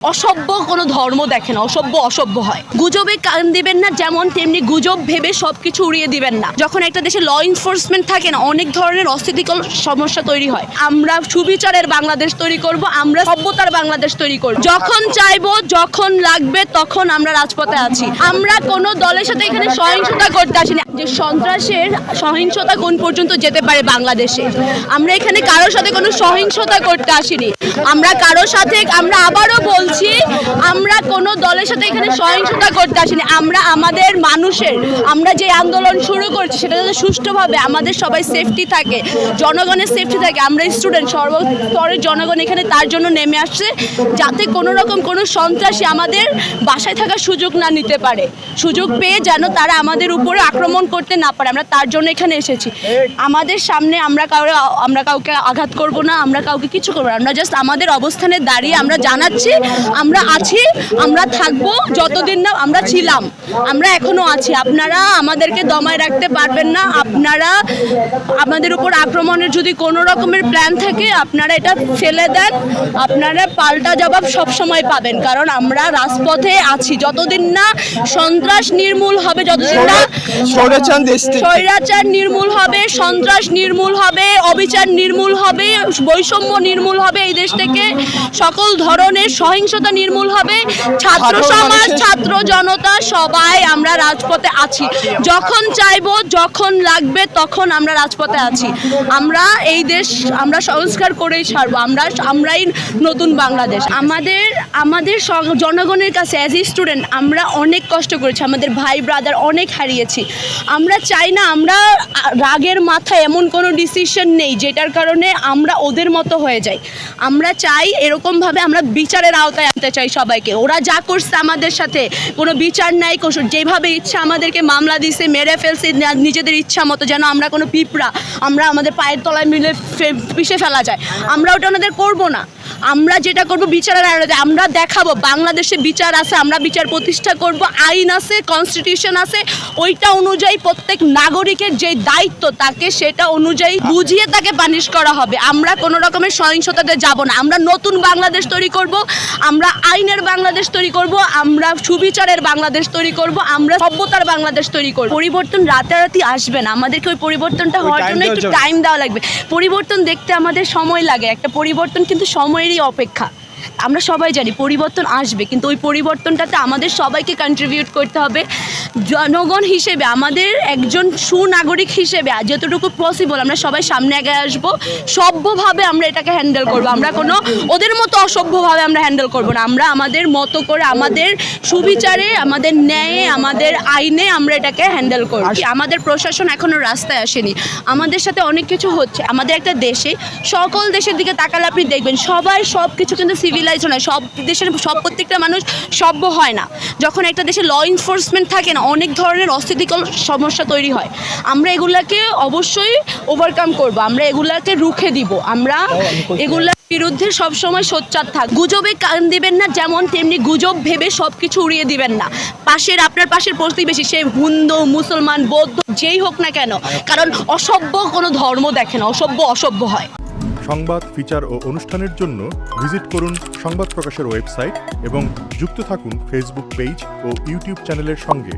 অসভ্য কোনো ধর্ম দেখে না, অসভ্য হয়। গুজবে কান দিবেন না, যেমন তেমনি গুজব ভেবে সবকিছু উড়িয়ে দিবেন না। যখন একটা দেশে ল এনফোর্সমেন্ট থাকে না, অনেক ধরনের অস্থিতিকর সমস্যা তৈরি হয়। আমরা সুবিচারের বাংলাদেশ তৈরি করব, আমরা সভ্যতার বাংলাদেশ তৈরি করব। যখন চাইবো, যখন লাগবে, তখন আমরা রাজপথে আছি। আমরা কোনো দলের সাথে এখানে সহিংসতা করতে আসিনি। যে সন্ত্রাসের সহিংসতা কোন পর্যন্ত যেতে পারে বাংলাদেশে, আমরা এখানে কারোর সাথে কোনো সহিংসতা করতে আসিনি। আমরা কারোর সাথে, আমরা আবারও বলছি, আমরা কোনো দলের সাথে এখানে সহিংসতা করতে আসিনি। আমরা আমাদের মানুষের, আমরা যে আন্দোলন শুরু করছি সেটা যাতে সুষ্ঠুভাবে আমাদের সবাই সেফটি থাকে, জনগণের সেফটি থাকে। আমরা স্টুডেন্ট, সর্বস্তরের জনগণ এখানে তার জন্য নেমে আসছে, যাতে কোনো রকম কোনো সন্ত্রাসী আমাদের বাসায় থাকার সুযোগ না নিতে পারে। সুযোগ পেয়ে যেন তারা আমাদের উপরে আক্রমণ করতে না পারে, আমরা তার জন্য এখানে এসেছি। আমাদের সামনে আমরা কাউকে আঘাত করব না, আমরা কাউকে কিছু করবো না। আমরা জাস্ট আমাদের অবস্থানে দাঁড়িয়ে আমরা জানাচ্ছি আমরা আছি, আমরা থাকবো যতদিন না আমরা ছিলাম, আমরা এখনো আছি। আপনারা আমাদেরকে দমায় রাখতে পারবেন না। আপনারা আমাদের উপর আক্রমণের যদি কোনো রকমের প্ল্যান থাকে, আপনারা এটা ফেলে দেন, আপনারা পাল্টা জবাব সব সময় পাবেন। কারণ আমরা রাজপথে আছি যতদিন না সন্ত্রাস নির্মূল হবে, যতদিন না স্বৈরাচার নির্মূল হবে, সন্ত্রাস নির্মূল হবে, অবিচার নির্মূল হবে, বৈষম্য নির্মূল হবে, এই দেশ থেকে সকল ধরনের সহিংসতা নির্মূল হবে। ছাত্র সমাজ, ছাত্র জনতা সবাই আমরা রাজপথে আছি। যখন চাইবো, যখন লাগবে, তখন আমরা রাজপথে আছি। আমরা এই দেশ আমরা সংস্কার করেই ছাড়বো। আমরাই নতুন বাংলাদেশ। আমাদের জনগণের কাছে অ্যাজ এ স্টুডেন্ট আমরা অনেক কষ্ট করেছি, আমাদের ভাই ব্রাদার অনেক হারিয়েছি। আমরা চাই না আমরা রাগের মাথায় এমন কোনো ডিসিশন নেই যেটার কারণে আমরা ওদের মতো হয়ে যাই। আমরা চাই এরকমভাবে আমরা বিচারের আওতায় আনতে চাই সবাইকে। ওরা যা করছে আমাদের সাথে কোনো বিচার নাই, যেভাবে ইচ্ছা আমাদেরকে মামলা দিছে, মেরে ফেলছে নিজেদের ইচ্ছা মতো, যেন আমরা কোনো পিঁপড়া আমরা আমাদের পায়ের তলায় মিলে পিষে ফেলা যায়। আমরা ওটা ওনাদের করবো না। আমরা যেটা করবো বিচারের আড়ালে আমরা দেখাবো বাংলাদেশে বিচার আছে, আমরা বিচার প্রতিষ্ঠা করব, আইন আছে, কনস্টিটিউশন আছে, ওইটা অনুযায়ী প্রত্যেক নাগরিকের যে দায়িত্ব তাকে সেটা অনুযায়ী বুঝিয়ে তাকে পানিশ করা হবে। আমরা কোনো রকমের সহিংসতাতে যাব না। আমরা নতুন বাংলাদেশ তৈরি করব, আমরা আইনের বাংলাদেশ তৈরি করব, আমরা সুবিচারের বাংলাদেশ তৈরি করব, আমরা সভ্যতার বাংলাদেশ তৈরি করব। পরিবর্তন রাতারাতি আসবে না, আমাদেরকে ওই পরিবর্তনটা হওয়ার জন্য একটু টাইম দেওয়া লাগবে। পরিবর্তন দেখতে আমাদের সময় লাগে, একটা পরিবর্তন কিন্তু সময়েরই অপেক্ষা। আমরা সবাই জানি পরিবর্তন আসবে, কিন্তু ওই পরিবর্তনটাতে আমাদের সবাইকে কন্ট্রিবিউট করতে হবে। জনগণ হিসেবে, আমাদের একজন সুনাগরিক হিসেবে যতটুকু পসিবল আমরা সবাই সামনে আগে আসবো, সভ্যভাবে আমরা এটাকে হ্যান্ডেল করব। আমরা কোনো ওদের মতো অসভ্যভাবে আমরা হ্যান্ডেল করব না। আমরা আমাদের মতো করে আমাদের সুবিচারে, আমাদের ন্যায়ে, আমাদের আইনে আমরা এটাকে হ্যান্ডেল করব। আমাদের প্রশাসন এখনও রাস্তায় আসেনি, আমাদের সাথে অনেক কিছু হচ্ছে। আমাদের একটা দেশে, সকল দেশের দিকে তাকালে আপনি দেখবেন সবাই সব কিছু কিন্তু সিভিলাইজ নয়, সব দেশের প্রত্যেকটা মানুষ সভ্য হয় না। যখন একটা দেশে ল এনফোর্সমেন্ট থাকে না, অনেক ধরনের অস্থিতিকর সমস্যা তৈরি হয়। আমরা এগুলাকে অবশ্যই ওভারকাম করব, আমরা এগুলাকে রুখে দিব, আমরা এগুলার বিরুদ্ধে সবসময় সোচ্চার থাক। গুজবে কান দিবেন না, যেমন তেমনি গুজব ভেবে সব কিছু উড়িয়ে দিবেন না। আপনার পাশের প্রতিবেশী, সে হিন্দু, মুসলমান, বৌদ্ধ, যেই হোক না কেন, কারণ অসভ্য কোনো ধর্ম দেখে না, অসভ্য হয়। সংবাদ, ফিচার ও অনুষ্ঠানের জন্য ভিজিট করুন সংবাদ প্রকাশের ওয়েবসাইট এবং যুক্ত থাকুন ফেসবুক পেজ ও ইউটিউব চ্যানেলের সঙ্গে।